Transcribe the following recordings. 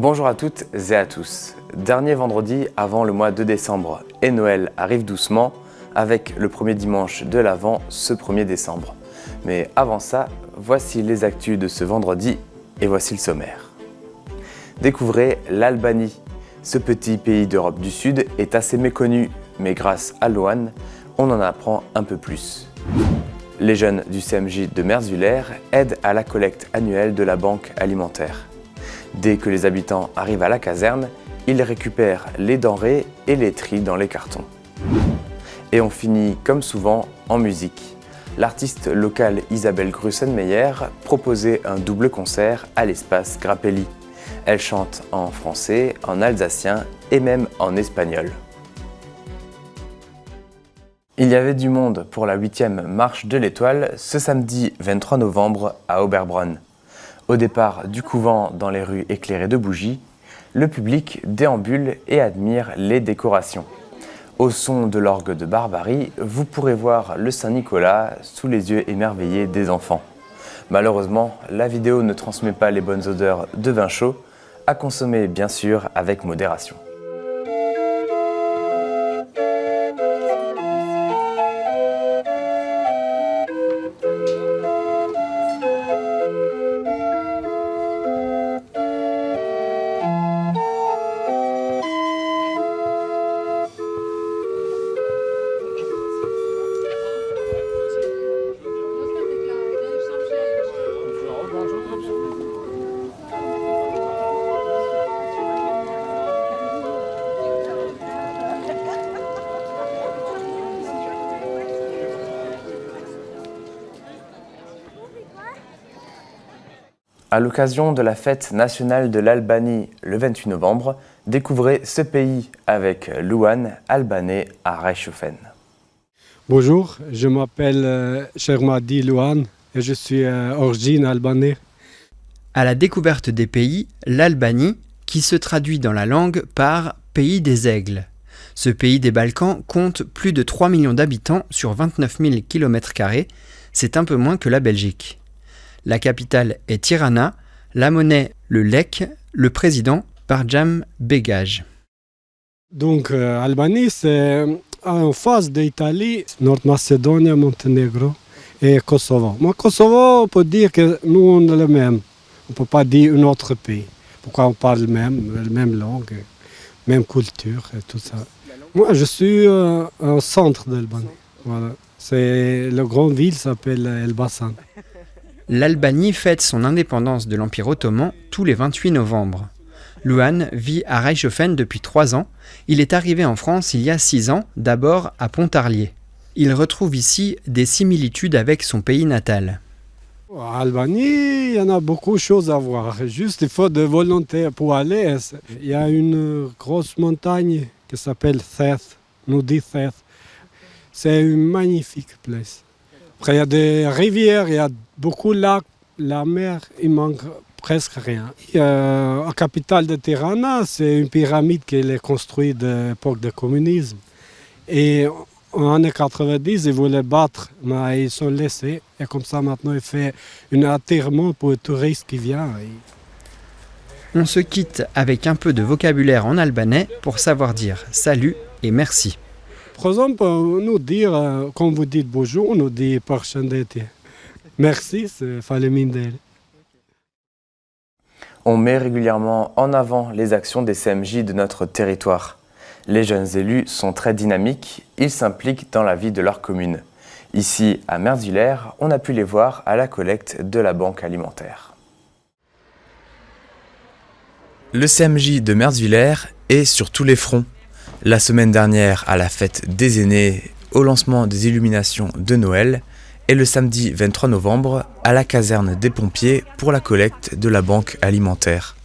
Bonjour à toutes et à tous. Dernier vendredi avant le mois de décembre et Noël arrive doucement avec le premier dimanche de l'Avent ce 1er décembre. Mais avant ça, voici les actus de ce vendredi et voici le sommaire. Découvrez l'Albanie. Ce petit pays d'Europe du Sud est assez méconnu, mais grâce à Louane, on en apprend un peu plus. Les jeunes du CMJ de Merzwiller aident à la collecte annuelle de la banque alimentaire. Dès que les habitants arrivent à la caserne, ils récupèrent les denrées et les trient dans les cartons. Et on finit comme souvent en musique. L'artiste locale Isabelle Grussenmeyer proposait un double concert à l'espace Grappelli. Elle chante en français, en alsacien et même en espagnol. Il y avait du monde pour la 8e marche de l'Étoile ce samedi 23 novembre à Oberbronn. Au départ du couvent dans les rues éclairées de bougies, le public déambule et admire les décorations. Au son de l'orgue de Barbarie, vous pourrez voir le Saint-Nicolas sous les yeux émerveillés des enfants. Malheureusement, la vidéo ne transmet pas les bonnes odeurs de vin chaud, à consommer bien sûr avec modération. À l'occasion de la fête nationale de l'Albanie le 28 novembre, découvrez ce pays avec Louane, albanais à Reichshofen. Bonjour, je m'appelle Shermadi Louane et je suis origine albanais. À la découverte des pays, l'Albanie, qui se traduit dans la langue par « pays des aigles ». Ce pays des Balkans compte plus de 3 millions d'habitants sur 29 000 km², c'est un peu moins que la Belgique. La capitale est Tirana, la monnaie le lek, le président Barjam Begaj. Donc Albanie, c'est en face d'Italie, Nord-Macédoine, Monténégro et Kosovo. Moi, Kosovo, on peut dire que nous, on est le même. On ne peut pas dire un autre pays. Pourquoi on parle la même langue, même culture et tout ça. Moi, je suis au centre d'Albanie. Voilà. La grande ville s'appelle Elbasan. L'Albanie fête son indépendance de l'Empire ottoman tous les 28 novembre. Louane vit à Reichshofen depuis 3 ans. Il est arrivé en France il y a 6 ans, d'abord à Pontarlier. Il retrouve ici des similitudes avec son pays natal. En Albanie, il y en a beaucoup de choses à voir. Juste, il faut de volonté pour aller. Il y a une grosse montagne qui s'appelle Theth, Nudi Theth. C'est une magnifique place. Après, il y a des rivières, il y a beaucoup de lacs. La mer, il manque presque rien. La capitale de Tirana, c'est une pyramide qui est construite de l'époque du communisme. Et en années 90, ils voulaient battre, mais ils sont laissés. Et comme ça, maintenant, il fait un attirement pour les touristes qui viennent. On se quitte avec un peu de vocabulaire en albanais pour savoir dire salut et merci. Par exemple, nous dire, quand vous dites bonjour, on nous dit parchandetje. Merci, c'est falemindel. On met régulièrement en avant les actions des CMJ de notre territoire. Les jeunes élus sont très dynamiques, ils s'impliquent dans la vie de leur commune. Ici, à Merzwiller, on a pu les voir à la collecte de la banque alimentaire. Le CMJ de Merzwiller est sur tous les fronts. La semaine dernière, à la fête des aînés, au lancement des illuminations de Noël, et le samedi 23 novembre, à la caserne des pompiers pour la collecte de la banque alimentaire.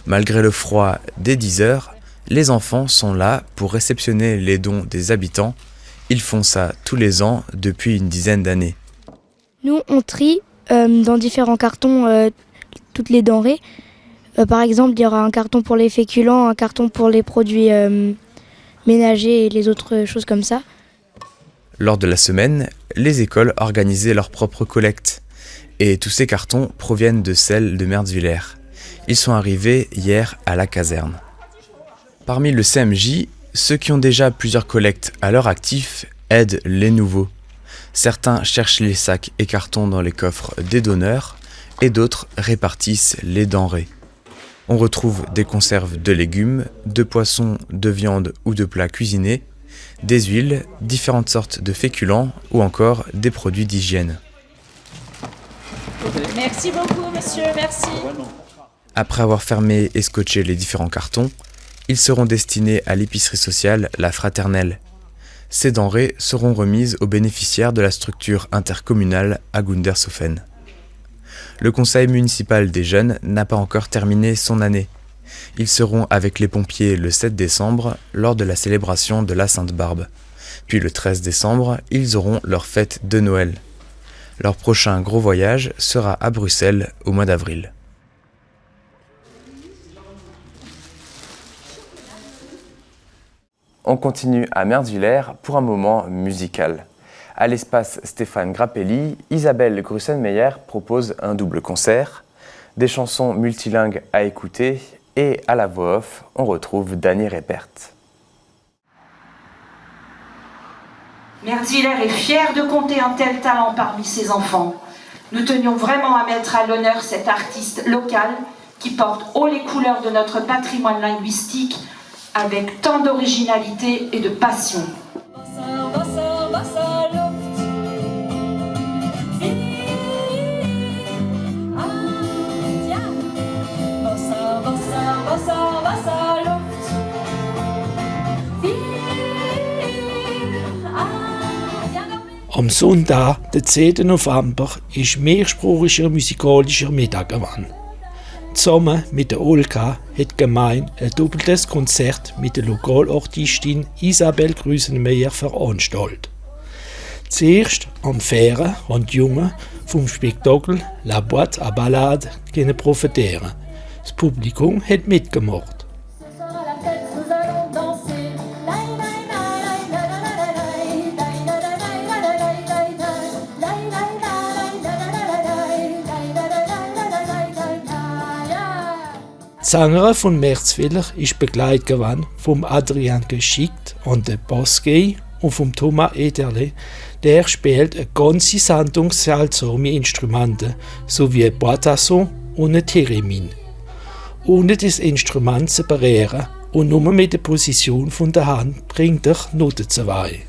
Malgré le froid dès 10 heures, les enfants sont là pour réceptionner les dons des habitants. Ils font ça tous les ans depuis une dizaine d'années. Nous, on trie dans différents cartons toutes les denrées. Par exemple, il y aura un carton pour les féculents, un carton pour les produits ménagers et les autres choses comme ça. Lors de la semaine, les écoles organisaient leur propre collecte. Et tous ces cartons proviennent de celles de Merzwiller. Ils sont arrivés hier à la caserne. Parmi le CMJ, ceux qui ont déjà plusieurs collectes à leur actif aident les nouveaux. Certains cherchent les sacs et cartons dans les coffres des donneurs et d'autres répartissent les denrées. On retrouve des conserves de légumes, de poissons, de viande ou de plats cuisinés, des huiles, différentes sortes de féculents ou encore des produits d'hygiène. Merci beaucoup, monsieur, merci. Après avoir fermé et scotché les différents cartons, ils seront destinés à l'épicerie sociale La Fraternelle. Ces denrées seront remises aux bénéficiaires de la structure intercommunale à Gundershofen. Le conseil municipal des jeunes n'a pas encore terminé son année. Ils seront avec les pompiers le 7 décembre lors de la célébration de la Sainte-Barbe. Puis le 13 décembre, ils auront leur fête de Noël. Leur prochain gros voyage sera à Bruxelles au mois d'avril. On continue à Merzwiller pour un moment musical. À l'espace Stéphane Grappelli, Isabelle Grussenmeyer propose un double concert, des chansons multilingues à écouter et à la voix off, on retrouve Dany Reppert. Merzwiller est fier de compter un tel talent parmi ses enfants. Nous tenions vraiment à mettre à l'honneur cet artiste local qui porte haut les couleurs de notre patrimoine linguistique avec tant d'originalité et de passion. Am Sonntag, den 10. November, ist mehrsprachiger musikalischer Mittag gewesen. Zusammen mit der Olga hat die Gemeinde ein doppeltes Konzert mit der Lokalartistin Isabelle Grussenmeyer veranstaltet. Zuerst am Fähren haben die Jungen vom Spektakel La Boîte à Ballade profitieren. Das Publikum hat mitgemacht. Die Sängerin von Merzwiller ist begleitet gewesen vom Adrian Geschickt an der Bassgei und vom Thomas Ederle. Der spielt eine ganze Sendung seltsame Instrumente sowie ein Boitasson und ein Theremin. Ohne das Instrument zu separieren und nur mit der Position von der Hand bringt er Noten zu wei.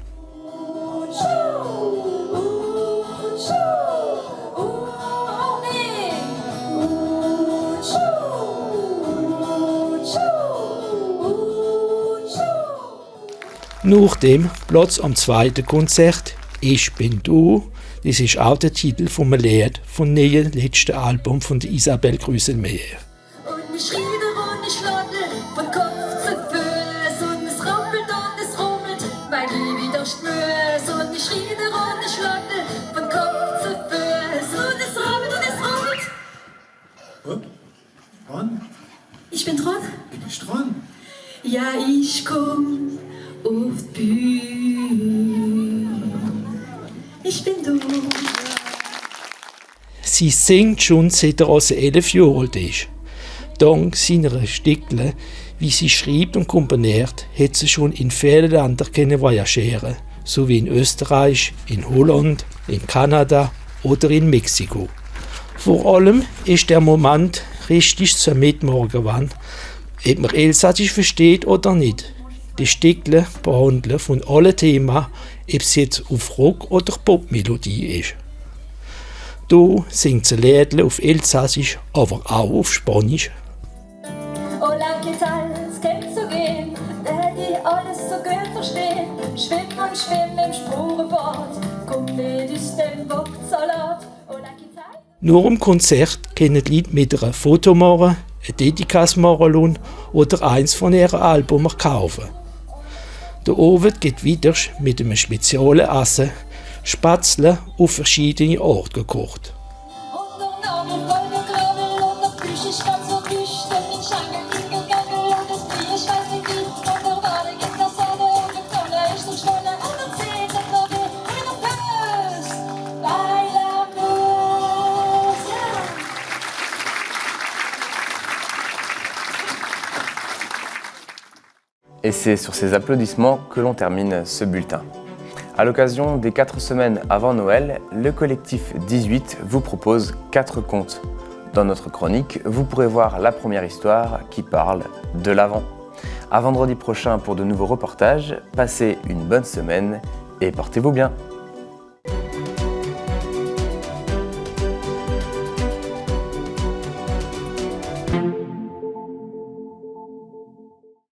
Nach dem Platz am zweiten Konzert «Ich bin du», das ist auch der Titel vom Lied vom neuen letzten Album von der Isabelle Grussenmeyer. Und ich riede und ich lade von Kopf zu Fuß und es rumpelt und es rummelt, weil ich wieder spür's. Und ich riede und ich lade von Kopf zu Fuß und es rummelt und es rummelt. Und? Dran? Ich bin dran? Bin ich dran? Ja, ich komm auf die Bühne. Ich bin du. Sie singt schon seit er 11 Jahre alt ist. Dank seiner Stücke, wie sie schreibt und komponiert, hat sie schon in vielen Ländern können voyagieren, so wie in Österreich, in Holland, in Kanada oder in Mexiko. Vor allem ist der Moment richtig zum Mitmachen gewesen, ob man Elsassisch versteht oder nicht. Die Stücke behandeln von allen Themen, ob es jetzt auf Rock- oder Popmelodie ist. Hier singt sie Lieder auf Elsassisch, aber auch auf Spanisch. Hola, ¿qué tal? Es geht so gehen, die alles so gut verstehen. Schwimm und schwimm im Spruchboot, komm mit aus dem Bocksalat. Hola, ¿qué tal? Nur im Konzert können die Leute mit einer Foto machen, ein Dedikas machen oder eins von ihren Alben kaufen. Der Abend geht weiter mit einem speziellen Essen, Spätzle auf verschiedene Orte gekocht. Et c'est sur ces applaudissements que l'on termine ce bulletin. À l'occasion des 4 semaines avant Noël, le collectif 18 vous propose 4 contes. Dans notre chronique, vous pourrez voir la première histoire qui parle de l'Avent. À vendredi prochain pour de nouveaux reportages, passez une bonne semaine et portez-vous bien.